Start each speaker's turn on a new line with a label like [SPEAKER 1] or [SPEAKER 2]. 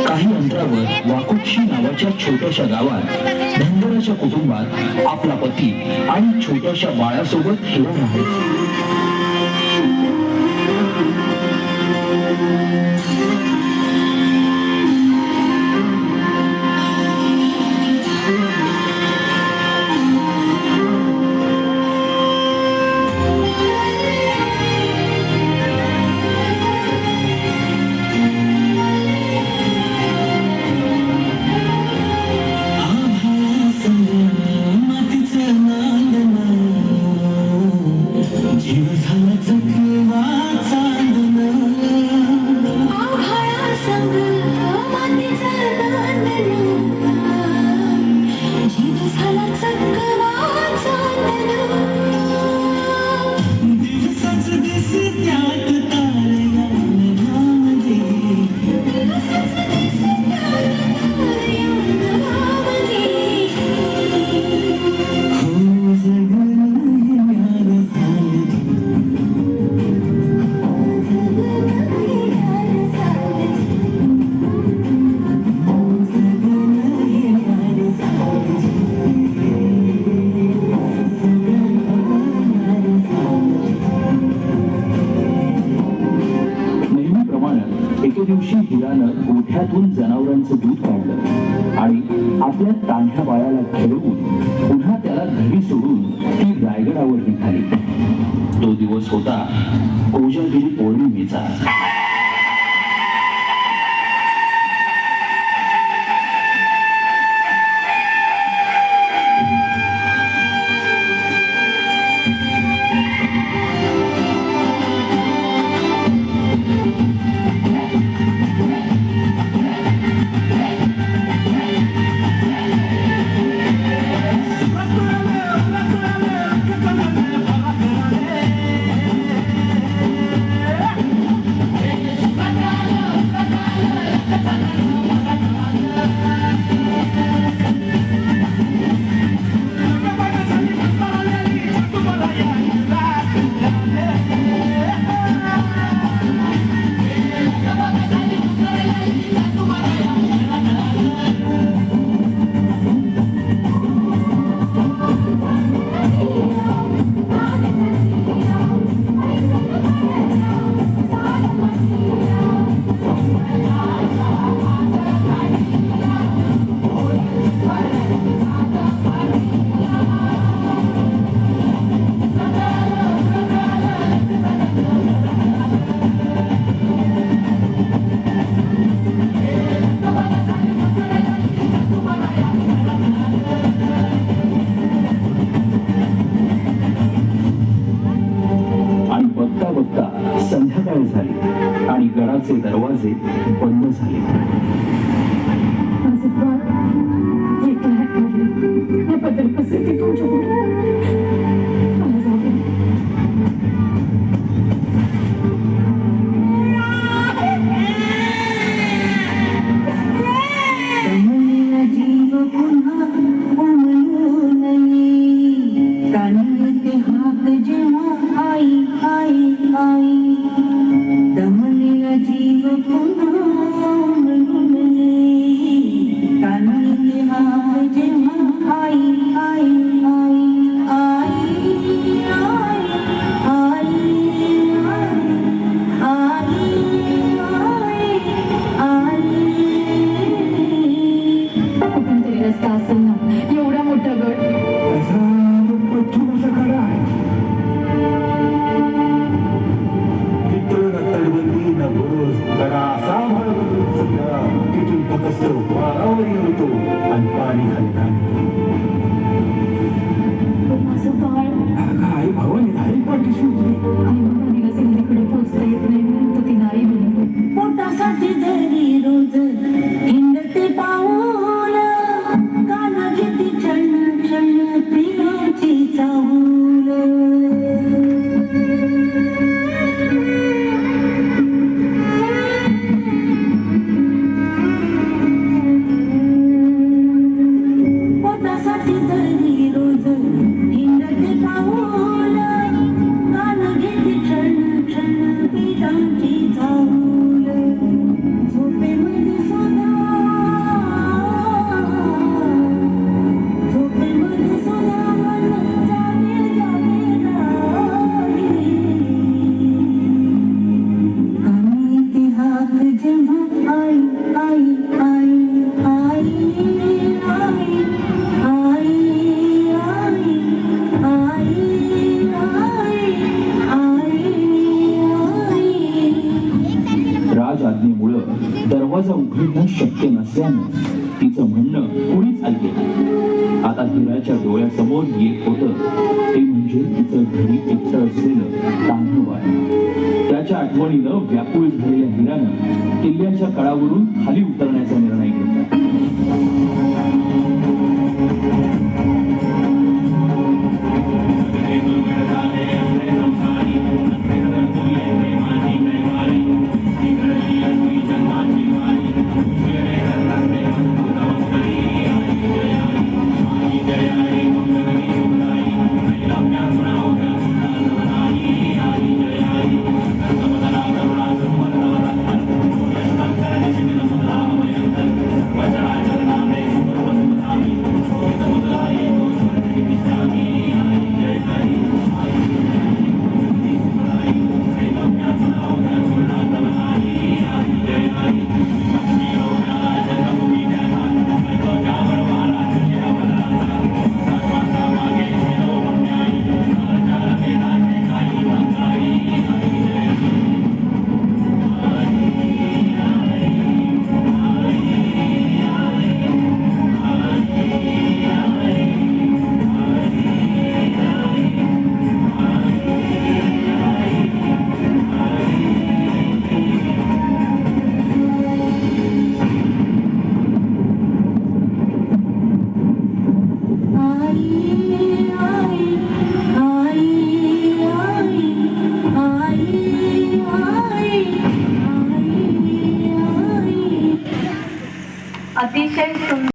[SPEAKER 1] काही अंतरावर वाकुक्षी नावाच्या छोट्याशा गावात धनगराच्या कुटुंबात आपला पती आणि छोट्याशा बाळासोबत हिरा राहायचे. गोठ्यातून जनावरांचं दूध काढलं आणि आपल्या तांढ्या बाळाला खेळवून पुन्हा त्याला घरी सोडून ती रायगडावर निघाली. तो दिवस होता कोजागिरी पौर्णिमेचा. संध्याकाळ झाली आणि गडाचे दरवाजे बंद झाले. उघडणं शक्य नसल्यानं तिचं म्हणणं कोणीच ऐकलं. आता हिराच्या डोळ्यासमोर येत होतं ते म्हणजे तिचं घरी एकटं असलेलं तान्हं. त्याच्या आठवणीनं व्याकुळ झालेल्या हिरानं किल्ल्याच्या कडावरून खाली उतरण्याचा निर्णय घेतला.
[SPEAKER 2] अतिशय